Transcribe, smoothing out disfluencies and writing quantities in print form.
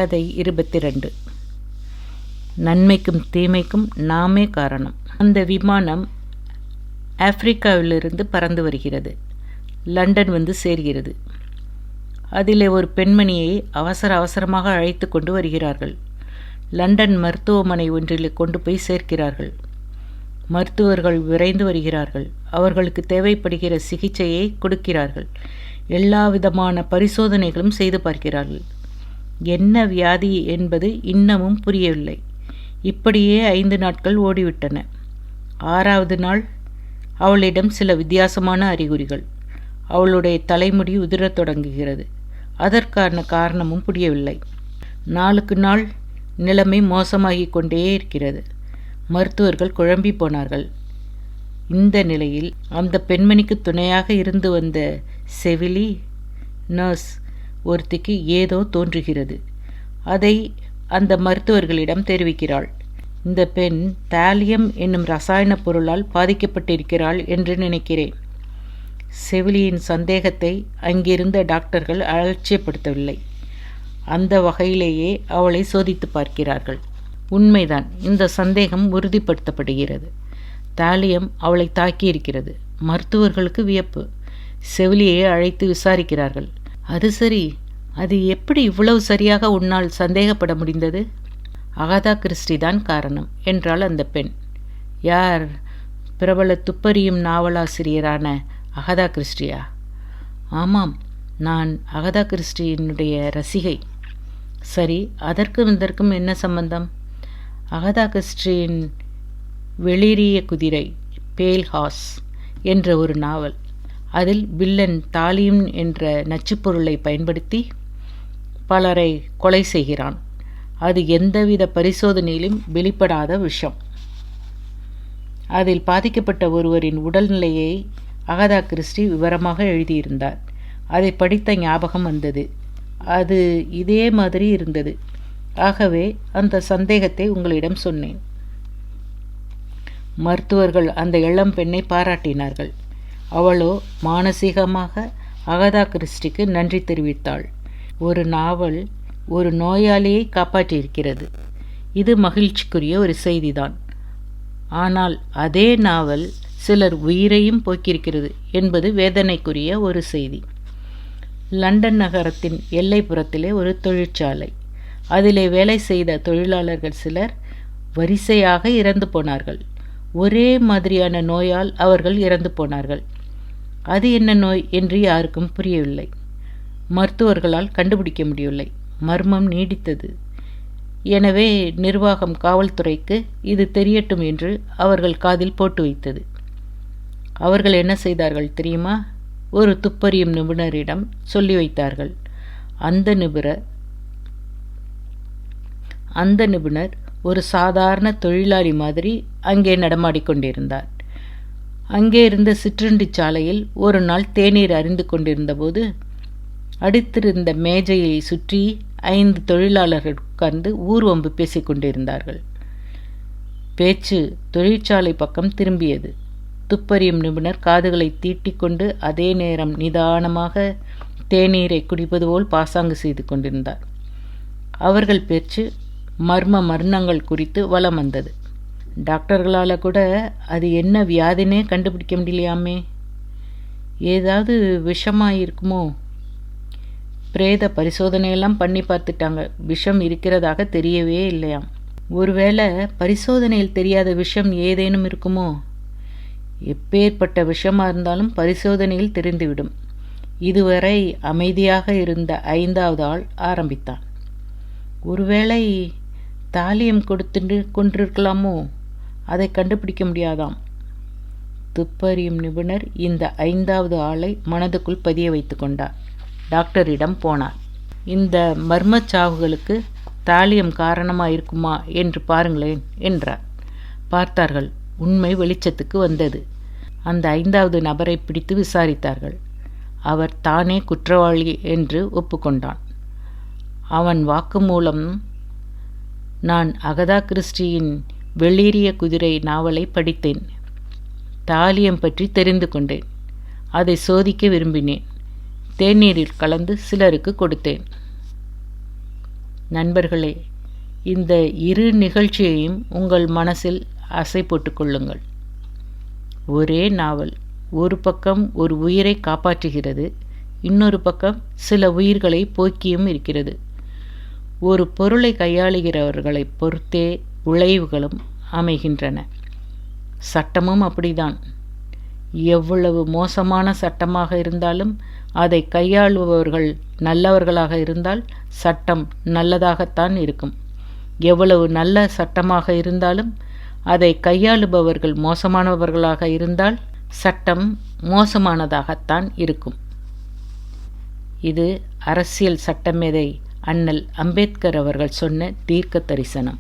கதை 22. நன்மைக்கும் தீமைக்கும் நாமே காரணம். அந்த விமானம் ஆப்பிரிக்காவிலிருந்து பறந்து வருகிறது. லண்டன் வந்து சேர்கிறது. அதிலே ஒரு பெண்மணியை அவசரமாக அழைத்து கொண்டு வருகிறார்கள். லண்டன் மருத்துவமனை ஒன்றில் கொண்டு போய் சேர்க்கிறார்கள். மருத்துவர்கள் விரைந்து வருகிறார்கள். அவர்களுக்கு தேவைப்படுகிற சிகிச்சையை கொடுக்கிறார்கள். எல்லா விதமான பரிசோதனைகளும் செய்து பார்க்கிறார்கள். என்ன வியாதி என்பது இன்னமும் புரியவில்லை. இப்படியே 5 நாட்கள் ஓடிவிட்டன. 6வது நாள் அவளிடம் சில வித்தியாசமான அறிகுறிகள். அவளுடைய தலைமுடி உதிரத் தொடங்குகிறது. அதற்கான காரணமும் புரியவில்லை. நாளுக்கு நாள் நிலைமை மோசமாகிக் கொண்டே இருக்கிறது. மருத்துவர்கள் குழம்பி போனார்கள். இந்த நிலையில் அந்த பெண்மணிக்கு துணையாக இருந்து வந்த செவிலி நர்ஸ் ஒருத்திக்கு ஏதோ தோன்றுகிறது. அதை அந்த மருத்துவர்களிடம் தெரிவிக்கிறாள். இந்த பெண் தாலியம் என்னும் ரசாயன பொருளால் பாதிக்கப்பட்டிருக்கிறாள் என்று நினைக்கிறேன். செவிலியின் சந்தேகத்தை அங்கிருந்த டாக்டர்கள் அலட்சியப்படுத்தவில்லை. அந்த வகையிலேயே அவளை சோதித்து பார்க்கிறார்கள். உண்மைதான், இந்த சந்தேகம் உறுதிப்படுத்தப்படுகிறது. தாலியம் அவளை தாக்கியிருக்கிறது. மருத்துவர்களுக்கு வியப்பு. செவிலியை அழைத்து விசாரிக்கிறார்கள். அது சரி, அது எப்படி இவ்வளவு சரியாக உன்னால் சந்தேகப்பட முடிந்தது? அகாதா கிறிஸ்டி தான் காரணம் என்றாள் அந்த பெண். யார்? பிரபல துப்பறியும் நாவலாசிரியரான அகாதா கிறிஸ்டியா? ஆமாம், நான் அகாதா கிறிஸ்டியினுடைய ரசிகை. சரி, அதற்கும் இதற்கும் என்ன சம்பந்தம்? அகாதா கிறிஸ்டியின் வெளிரிய குதிரை, பேல் ஹார்ஸ் என்ற ஒரு நாவல். அதில் வில்லன் தாலியம் என்ற நச்சுப்பொருளை பயன்படுத்தி பலரை கொலை செய்கிறான். அது எந்தவித பரிசோதனையிலும் வெளிப்படாத விஷம். அதில் பாதிக்கப்பட்ட ஒருவரின் உடல்நிலையை அகாதா கிறிஸ்டி விவரமாக எழுதியிருந்தார். அதை படித்த ஞாபகம் வந்தது. அது இதே மாதிரி இருந்தது. ஆகவே அந்த சந்தேகத்தை உங்களிடம் சொன்னேன். மருத்துவர்கள் அந்த இளம் பெண்ணை பாராட்டினார்கள். அவளோ மானசீகமாக அகாதா கிறிஸ்டிக்கு நன்றி தெரிவித்தாள். ஒரு நாவல் ஒரு நோயாளியை காப்பாற்றியிருக்கிறது. இது மகிழ்ச்சிக்குரிய ஒரு செய்திதான். ஆனால் அதே நாவல் சிலர் உயிரையும் போக்கியிருக்கிறது என்பது வேதனைக்குரிய ஒரு செய்தி. லண்டன் நகரத்தின் எல்லைப்புறத்திலே ஒரு தொழிற்சாலை. அதிலே வேலை செய்த தொழிலாளர்கள் சிலர் வரிசையாக இறந்து போனார்கள். ஒரே மாதிரியான நோயால் அவர்கள் இறந்து போனார்கள். அது என்ன நோய் என்று யாருக்கும் புரியவில்லை. மருத்துவர்களால் கண்டுபிடிக்க முடியவில்லை. மர்மம் நீடித்தது. எனவே நிர்வாகம் காவல்துறைக்கு இது தெரியட்டும் என்று அவர்கள் காதில் போட்டு வைத்தது. அவர்கள் என்ன செய்தார்கள் தெரியுமா? ஒரு துப்பறியும் நிபுணரிடம் சொல்லி வைத்தார்கள். அந்த நிபுணர் ஒரு சாதாரண தொழிலாளி மாதிரி அங்கே நடமாடிக்கொண்டிருந்தார். அங்கே இருந்த சிற்றுண்டி சாலையில் ஒரு நாள் தேநீர் அருந்து கொண்டிருந்தபோது அடுத்திருந்த மேஜையை சுற்றி 5 தொழிலாளர்கள் உட்கார்ந்து ஊர்வம்பு பேசிக்கொண்டிருந்தார்கள். பேச்சு தொழிற்சாலை பக்கம் திரும்பியது. துப்பறியும் நிபுணர் காதுகளை தீட்டிக்கொண்டு அதே நேரம் நிதானமாக தேநீரை குடிப்பது போல் பாசாங்கு செய்து கொண்டிருந்தார். அவர்கள் பேச்சு மர்மங்கள் குறித்து வலம் வந்தது. டாக்டர்களால் கூட அது என்ன வியாதினே கண்டுபிடிக்க முடியலையாமே. ஏதாவது விஷமாயிருக்குமோ? பிரேத பரிசோதனையெல்லாம் பண்ணி பார்த்துட்டாங்க. விஷம் இருக்கிறதாக தெரியவே இல்லையாம். ஒருவேளை பரிசோதனையில் தெரியாத விஷம் ஏதேனும் இருக்குமோ? எப்பேற்பட்ட விஷமாக இருந்தாலும் பரிசோதனையில் தெரிந்துவிடும். இதுவரை அமைதியாக இருந்த 5வது ஆள் ஆரம்பித்தான். ஒருவேளை தாலியம் கொடுத்து கொண்டிருக்கலாமோ? அதை கண்டுபிடிக்க முடியாதாம். துப்பறியும் நிபுணர் இந்த 5வது ஆளை மனதுக்குள் பதிய வைத்து கொண்டார். டாக்டரிடம் போனார். இந்த மர்மச்சாவுகளுக்கு தாலியம் காரணமாக இருக்குமா என்று பாருங்களேன் என்றார். பார்த்தார்கள். உண்மை வெளிச்சத்துக்கு வந்தது. அந்த 5வது நபரை பிடித்து விசாரித்தார்கள். அவர் தானே குற்றவாளி என்று ஒப்புக்கொண்டான். அவன் வாக்குமூலம், நான் அகாதா கிறிஸ்டியின் வெளிரிய குதிரை நாவலை படித்தேன். தாலியம் பற்றி தெரிந்து கொண்டேன். அதை சோதிக்க விரும்பினேன். தேநீரில் கலந்து சிலருக்கு கொடுத்தேன். நண்பர்களே, இந்த இரு நிகழ்ச்சியையும் உங்கள் மனசில் அசை போட்டுக் கொள்ளுங்கள். ஒரே நாவல் ஒரு பக்கம் ஒரு உயிரை காப்பாற்றுகிறது, இன்னொரு பக்கம் சில உயிர்களை போக்கியும் இருக்கிறது. ஒரு பொருளை கையாளுகிறவர்களை பொறுத்தே விளைவுகளும் அமைகின்றன. சட்டமும் அப்படிதான். எவ்வளவு மோசமான சட்டமாக இருந்தாலும் அதை கையாளுபவர்கள் நல்லவர்களாக இருந்தால் சட்டம் நல்லதாகத்தான் இருக்கும். எவ்வளவு நல்ல சட்டமாக இருந்தாலும் அதை கையாளுபவர்கள் மோசமானவர்களாக இருந்தால் சட்டம் மோசமானதாகத்தான் இருக்கும். இது அரசியல் சட்டமேதை அண்ணல் அம்பேத்கர் அவர்கள் சொன்ன தீர்க்க தரிசனம்.